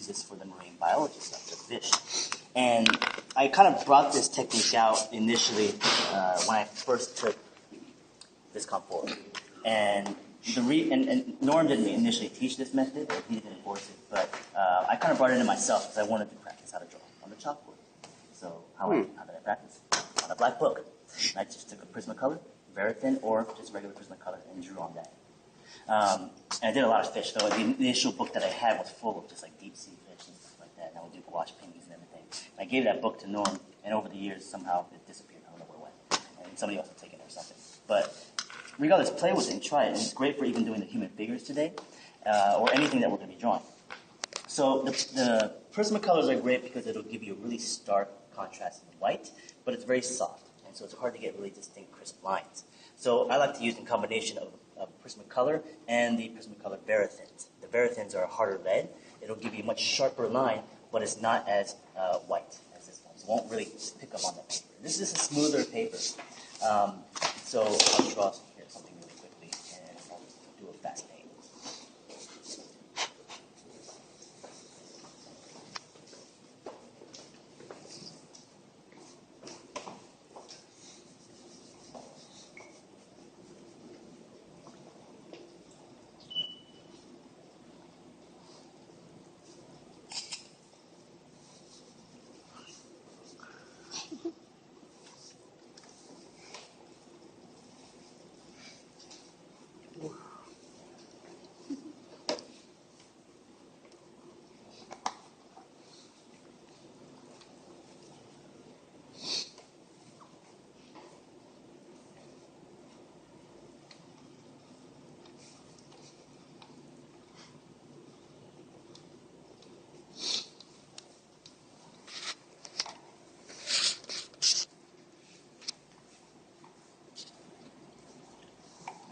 use this for the marine biology stuff, the fish. And I kind of brought this technique out initially when I first took Viscom IV. And Norm didn't initially teach this method, or he didn't enforce it, but I kind of brought it in myself because I wanted to practice how to draw on the chalkboard. So how did I practice? On a black book. And I just took a Prismacolor, very thin, or just regular Prismacolor, and drew on that. And I did a lot of fish, though. The initial book that I had was full of just like deep sea fish and stuff like that. And I would do gouache paintings and everything. And I gave that book to Norm, and over the years, somehow it disappeared. I don't know where it went. And somebody else had taken it or something. But regardless, play with it and try it. And it's great for even doing the human figures today, or anything that we're going to be drawing. So the Prismacolors are great because it'll give you a really stark contrast in white, but it's very soft. And so it's hard to get really distinct, crisp lines. So I like to use in combination of Prismacolor and the Prismacolor Verathins. The Verathins are a harder lead. It'll give you a much sharper line, but it's not as white as this one. So it won't really pick up on the paper. This is a smoother paper. So I'll draw here something really quickly, and I'll do a fast paint.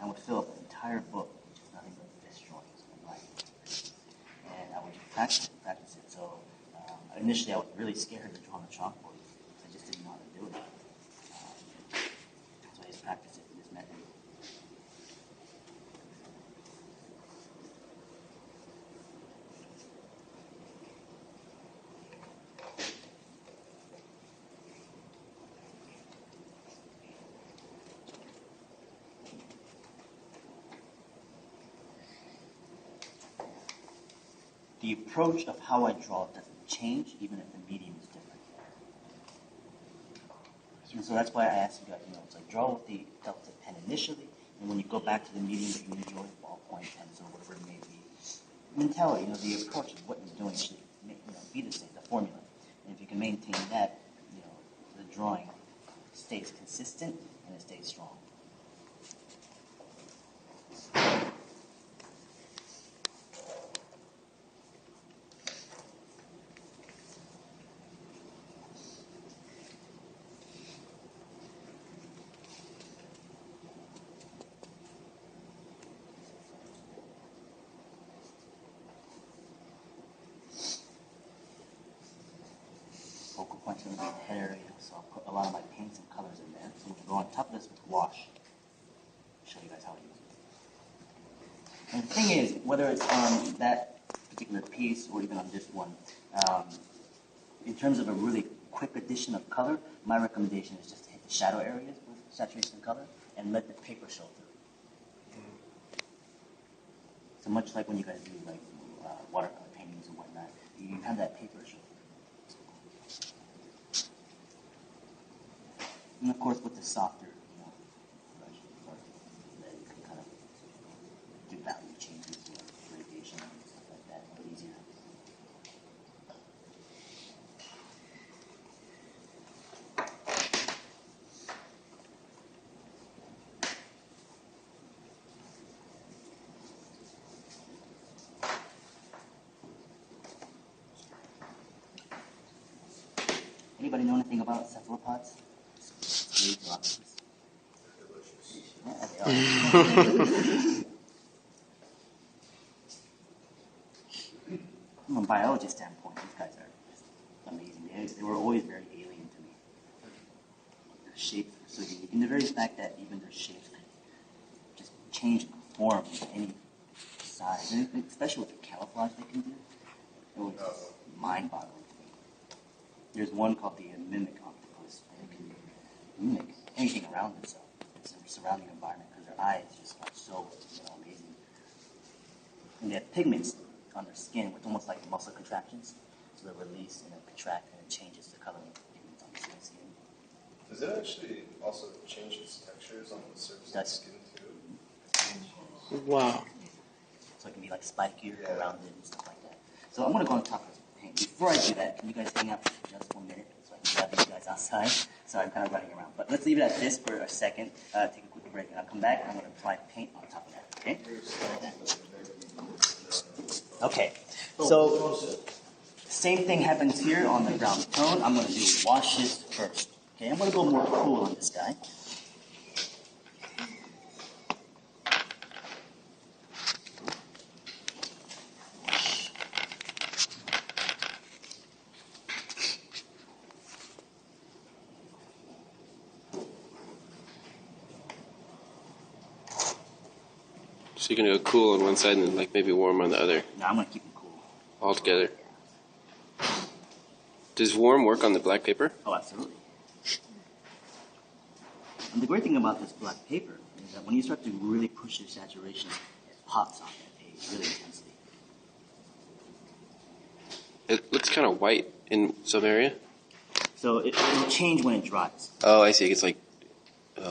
I would fill up an entire book with just nothing but fish drawings and light. And I would just practice it. So initially I was really scared to draw on the chalkboard. I just didn't know how to do it. So I just practiced it in this method. The approach of how I draw doesn't change, even if the medium is different. And so that's why I asked you guys, it's like draw with the Delta pen initially, and when you go back to the medium that you enjoy, ballpoint, pencil, whatever it may be, mentality, the approach of what you're doing should be the same, the formula. And if you can maintain that, the drawing stays consistent and it stays strong. Focal point's going to be the head area, so I'll put a lot of my paints and colors in there. So I'm going to go on top of this with wash. Show you guys how I use it. And the thing is, whether it's on that particular piece or even on this one, in terms of a really quick addition of color, my recommendation is just to hit the shadow areas with saturation and color and let the paper show through. So much like when you guys do like watercolor paintings and whatnot, you have that paper show through. And of course, with the softer, brush, then you can kind of do value changes, gradation and stuff like that, a little easier. Anybody know anything about cephalopods? Yeah, they are. From a biology standpoint, these guys are just amazing. They were always very alien to me. Their shapes were so unique. And the very fact that even their shapes could just change form to any size, and especially with the camouflage they can do. It was mind-boggling to me. There's one called the mimic octopus, and it can mimic anything around itself, its surrounding environment, because their eyes just are so amazing. And they have pigments on their skin, with almost like muscle contractions. So they release and then contract, and it changes the coloring of the pigments on the skin. Does it actually also change its textures on the surface of the skin too? Wow. So it can be like spikier, rounded, and stuff like that. So I'm going to go on top of the paint. Before I do that, can you guys hang out for just 1 minute so I can grab you guys outside? Sorry, I'm kind of running around. But let's leave it at this for a second. Take a quick break, and I'll come back. I'm going to apply paint on top of that. Okay? Okay. So same thing happens here on the brown tone. I'm going to do washes first. Okay, I'm going to go more cool on this guy. So you're gonna go cool on one side and then like maybe warm on the other. No, I'm going to keep them cool. All together. Does warm work on the black paper? Oh, absolutely. And the great thing about this black paper is that when you start to really push your saturation, it pops on that page really intensely. It looks kind of white in some area. So it'll change when it dries. Oh, I see. It gets like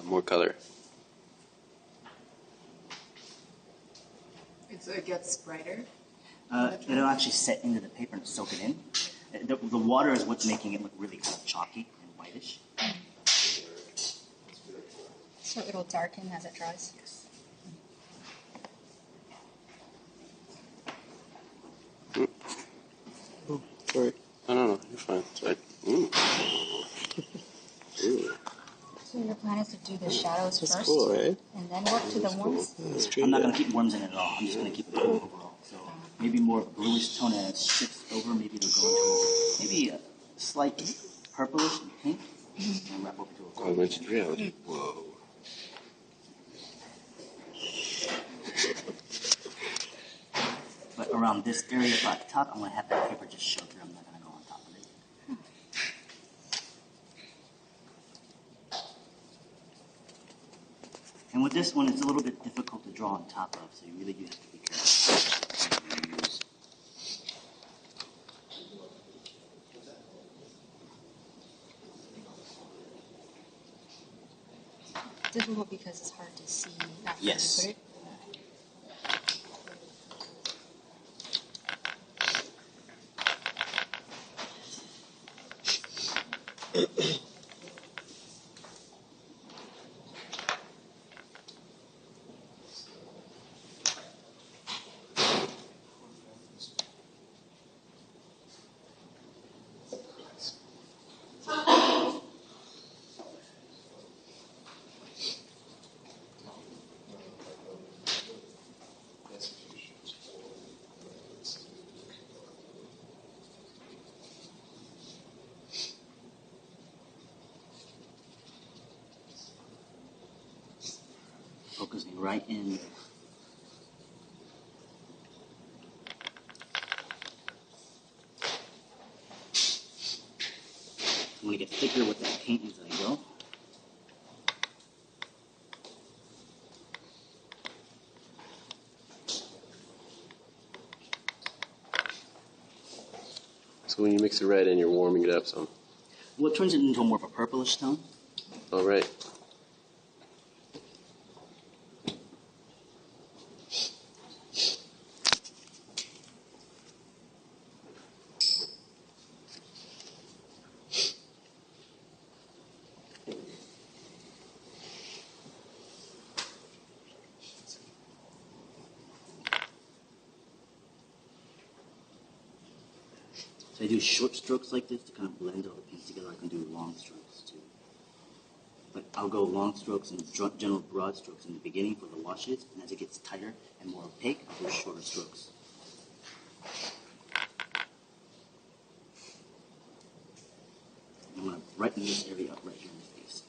more color. So it gets brighter? It'll actually set into the paper and soak it in. The water is what's making it look really kind of chalky and whitish. So it'll darken as it dries? Oh, sorry. I don't know. You're fine. Sorry. Ooh. So your plan is to do the shadows That's first? cool, right? And then work to the warms? That's true. I'm not going to keep worms in it at all. I'm just going to keep it cool overall. So maybe more of a bluish tone and it shifts over. Maybe it'll go into maybe a slight purplish and pink. And wrap over to a gold. Augmented reality. Whoa. But around this area at the top, I'm going to have that paper just show through. I'm not going to go on top of it. And with this one, it's a little bit difficult to draw on top of, so you really do have to be careful. Difficult because it's hard to see after Yes. you put it? Focusing right in. I'm going to get thicker with that paint as I go. So when you mix the red in, you're warming it up some. Well, it turns it into more of a purplish tone. All right. So I do short strokes like this to kind of blend all the paints together. I can do long strokes too. But I'll go long strokes and general broad strokes in the beginning for the washes, and as it gets tighter and more opaque, I'll do shorter strokes. I'm going to brighten this area up right here in the face.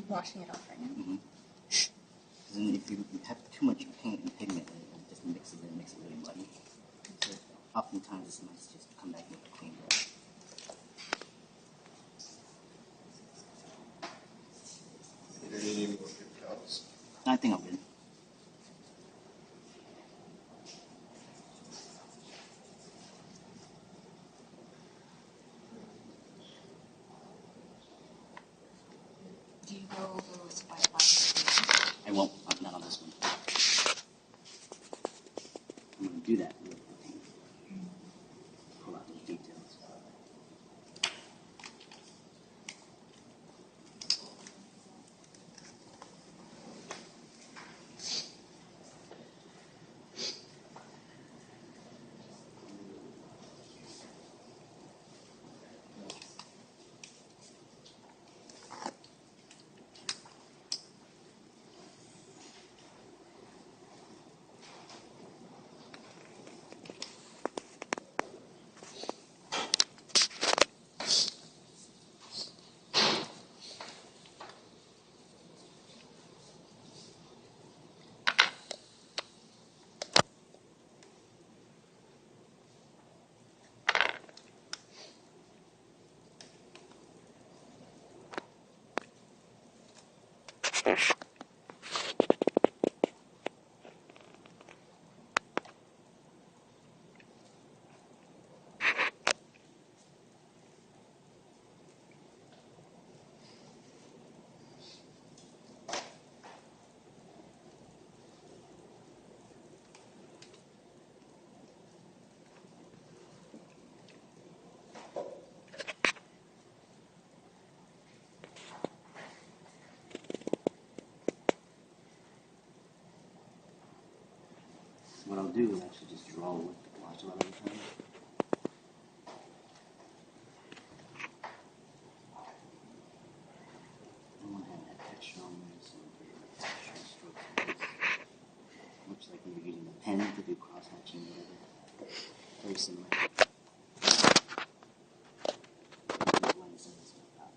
washing it off right now. Mm-hmm. And if you have too much paint and pigment, it just mixes it, makes it really muddy. So oftentimes it's nice to just come back with a clean brush. You don't need any more paper towels? I think I'm good. Do you go over with white lines? I won't, not on this one. I'm going to do that with the paint. Pull out those details. What I'll do is actually just draw with the wash a lot of the time. I want to have that texture on there, so texture strokes. Much like when you're using a pen to do cross-hatching or whatever. Very similar. Blend some of this stuff out.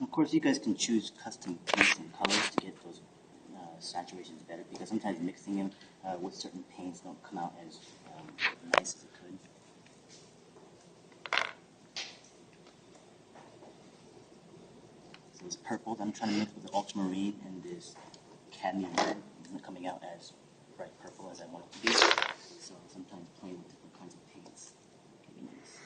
Of course, you guys can choose custom paints and colors to get those saturations better, because sometimes mixing them with certain paints don't come out as nice as it could. So this purple that I'm trying to mix with the ultramarine and this cadmium red isn't coming out as bright purple as I want it to be. So sometimes playing with different kinds of paints can be nice.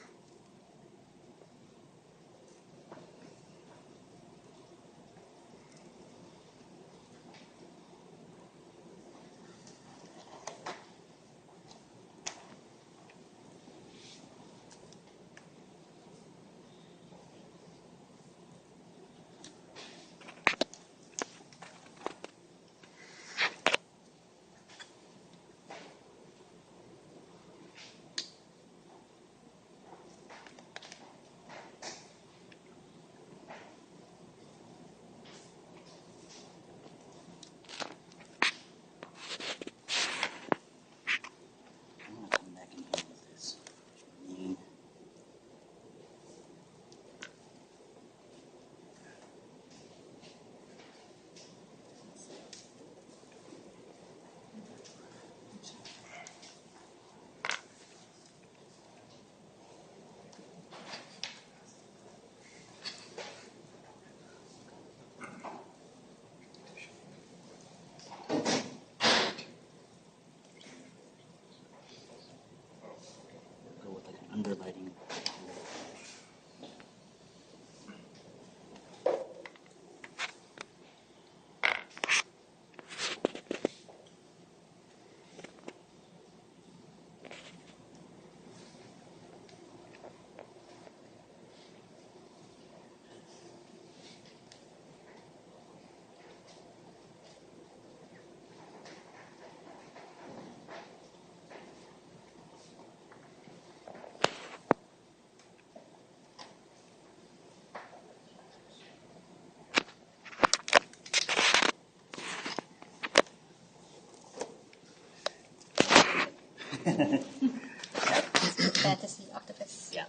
Fantasy octopus. Yeah.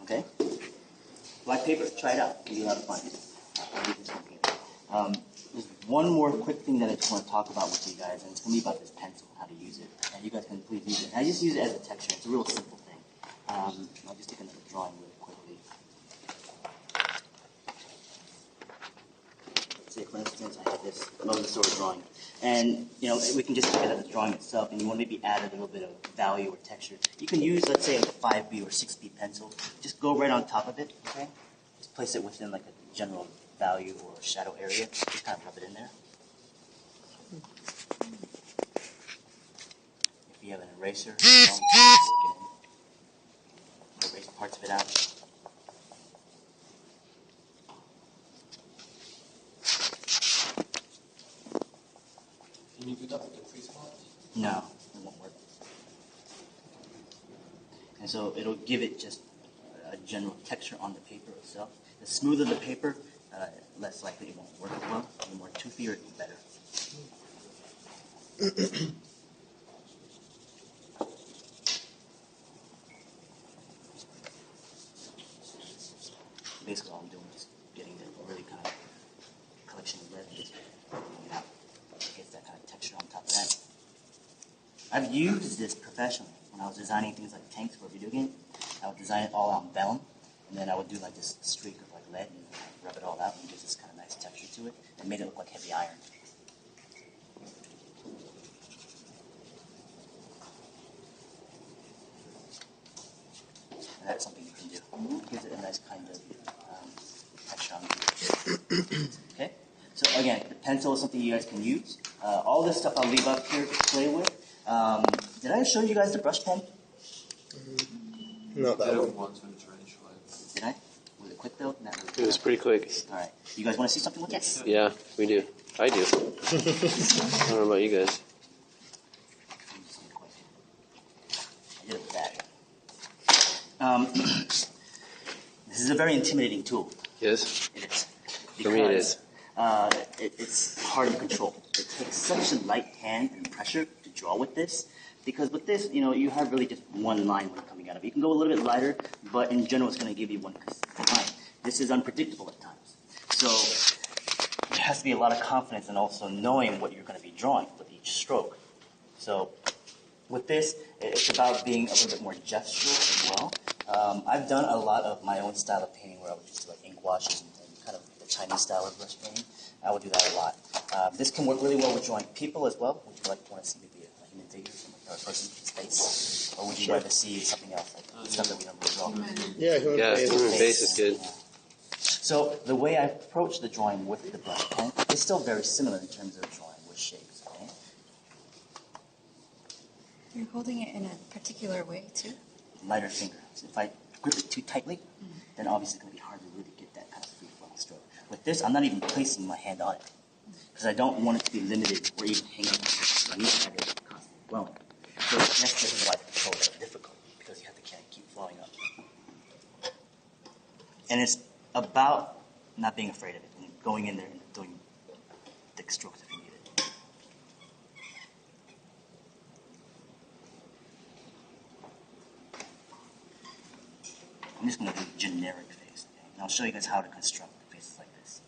Okay. Black paper. Try it out. It'll be a lot of fun. I'll leave this one here. There's one more quick thing that I just want to talk about with you guys, and it's going to be about this pencil, how to use it. And you guys can please use it. And I just use it as a texture. It's a real simple thing. I'll just take another drawing really quickly. Let's say, for instance, I have this another sort of drawing. And, you know, we can just look at the drawing itself, and you want to maybe add a little bit of value or texture. You can use, let's say, like a 5B or 6B pencil. Just go right on top of it, okay? Just place it within, like, a general value or shadow area. Just kind of rub it in there. If you have an eraser, work it in. Erase parts of it out. Can you put up the free spot? No, it won't work. And so it'll give it just a general texture on the paper itself. The smoother the paper, less likely it won't work as well. The more toothier, the better. Basically, all I'm doing is getting the really kind of collection of red, just bringing it out. Gets that kind of texture on top of that. I've used this professionally when I was designing things like tanks for a video game. I would design it all on vellum, and then I would do like this streak of like lead and rub it all out, and it gives this kind of nice texture to it. It made it look like heavy iron. And that's something you can do. It gives it a nice kind of texture on it. Okay? So again, the pencil is something you guys can use. All this stuff I'll leave up here to play with. Did I show you guys the brush pen? Not I that don't one. want to try to show it. Did I? Was it quick though? Not really. It was pretty quick. All right. You guys want to see something with Yes. this? Yeah, we do. I do. I don't know about you guys. I did it with that. This is a very intimidating tool. Yes? It is. For me it is. It's hard to control. It takes such a light hand and pressure to draw with this, because with this, you know, you have really just one line when coming out of it. You can go a little bit lighter, but in general, it's going to give you one consistent line. This is unpredictable at times. So there has to be a lot of confidence and also knowing what you're going to be drawing with each stroke. So with this, it's about being a little bit more gestural as well. I've done a lot of my own style of painting where I would just do like ink washes and kind of the Chinese style of brush painting. I would do that a lot. This can work really well with drawing people as well. Would you like to want to see maybe a human figure or a person's face? Or would you rather see something else, like stuff that we don't really draw? Yeah, Yeah, human face is good. Yeah. So the way I approach the drawing with the brush pen is still very similar in terms of drawing with shapes. Okay? You're holding it in a particular way too. Lighter finger. So if I grip it too tightly, then obviously it's going to be hard to really get that kind of free flowing stroke. With this, I'm not even placing my hand on it because I don't want it to be limited or even hanging. So I need to have it constantly flowing. So that's this is why the controls are difficult, because you have to kind of keep flowing up. And it's about not being afraid of it and going in there and doing thick strokes if you need it. I'm just going to do a generic face, okay? And I'll show you guys how to construct faces like this.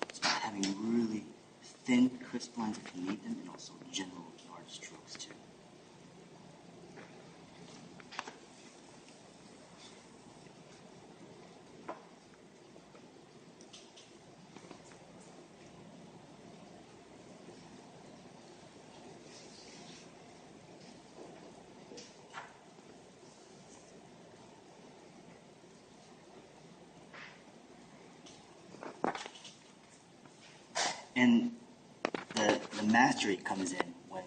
It's about having really thin, crisp lines if you need them, and also general large strokes too. And the mastery comes in when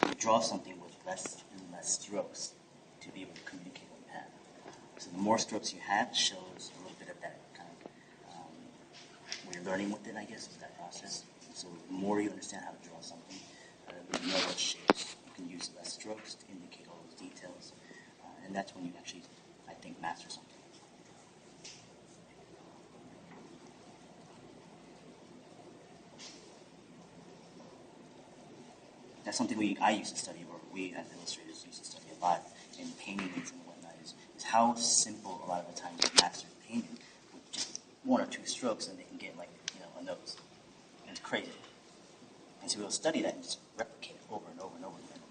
you draw something with less and less strokes to be able to communicate what you have. So the more strokes you have shows a little bit of that kind of where you're learning with it, I guess, with that process. So the more you understand how to draw something, you know those shapes. You can use less strokes to indicate all those details, and that's when you actually, I think, master something. That's something I used to study, or we as illustrators used to study a lot in paintings and whatnot, is how simple a lot of the times you master painting with just one or two strokes, and they can get like, a nose. And it's crazy. And so we'll study that and just replicate it over and over and over again.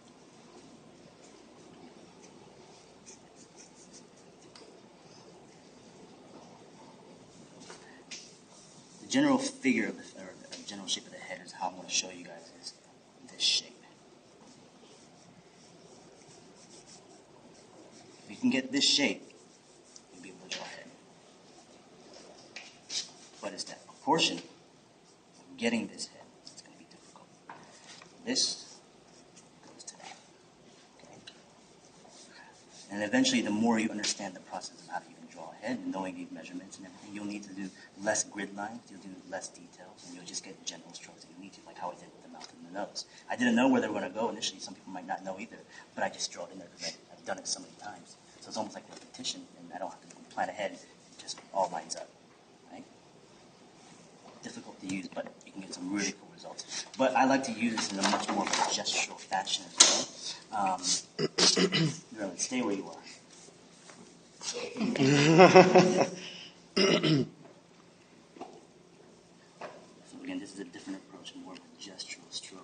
The general figure of or the general shape of the head is how I'm going to show you guys is this shape. If you can get this shape, you'll be able to draw a head. But it's that proportion of getting this head that's going to be difficult. This goes to that. Okay? And eventually, the more you understand the process of how to even draw a head and knowing these measurements and everything, you'll need to do less grid lines, you'll do less details, and you'll just get general strokes that you need to, like how I did with the mouth and the nose. I didn't know where they were going to go initially. Some people might not know either, but I just draw it in there because I've done it so many times. So it's almost like repetition, and I don't have to plan ahead. It just all lines up. Right? Difficult to use, but you can get some really cool results. But I like to use this in a much more gestural fashion as well. Really, stay where you are. So again, this is a different approach, more of a gestural stroke.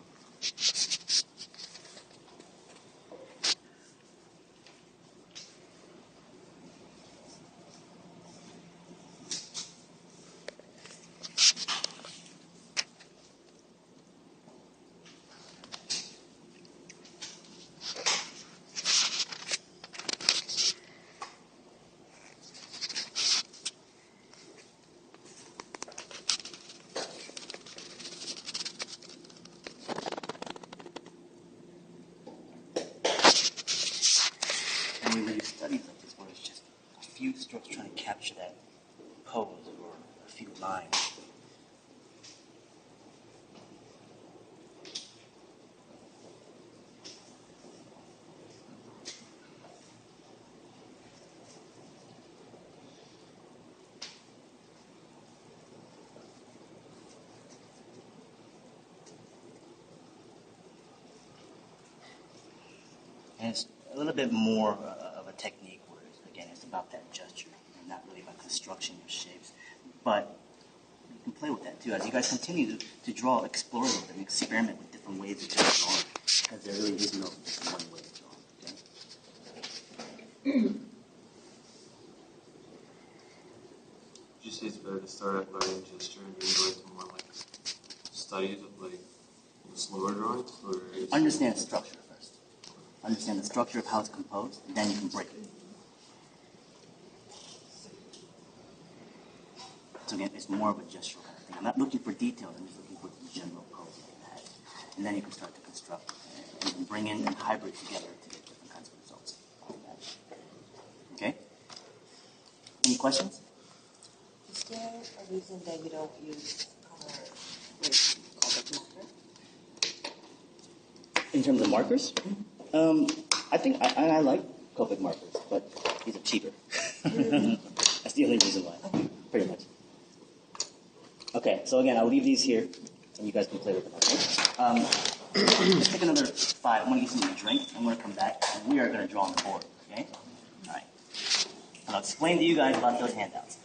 And we really studied like this, where it's just a few strokes trying to capture that pose or a few lines. And it's a little bit more of a technique where, again, it's about that gesture and not really about construction of shapes. But you can play with that too. As you guys continue to draw, explore a little bit and experiment with different ways of drawing, because there really is no one way of drawing. Okay? Would you say it's better to start at learning gesture and then go into more like studies of like slower drawings, or Understand structure first. Understand the structure of how it's composed, and then you can break it. So again, it's more of a gestural kind of thing. I'm not looking for details, I'm just looking for the general pose of the head. And then you can start to construct and bring in and hybrid together to get different kinds of results. Okay? Any questions? Is there a reason that you don't use color with Copic marker? In terms of markers? I think I like Copic markers, but these are cheaper. That's the only reason why, pretty much. Okay, so again, I'll leave these here, and you guys can play with them, okay? Let's take another 5. I'm going to get something to drink. I'm going to come back, and we are going to draw on the board, okay? All right. And I'll explain to you guys about those handouts.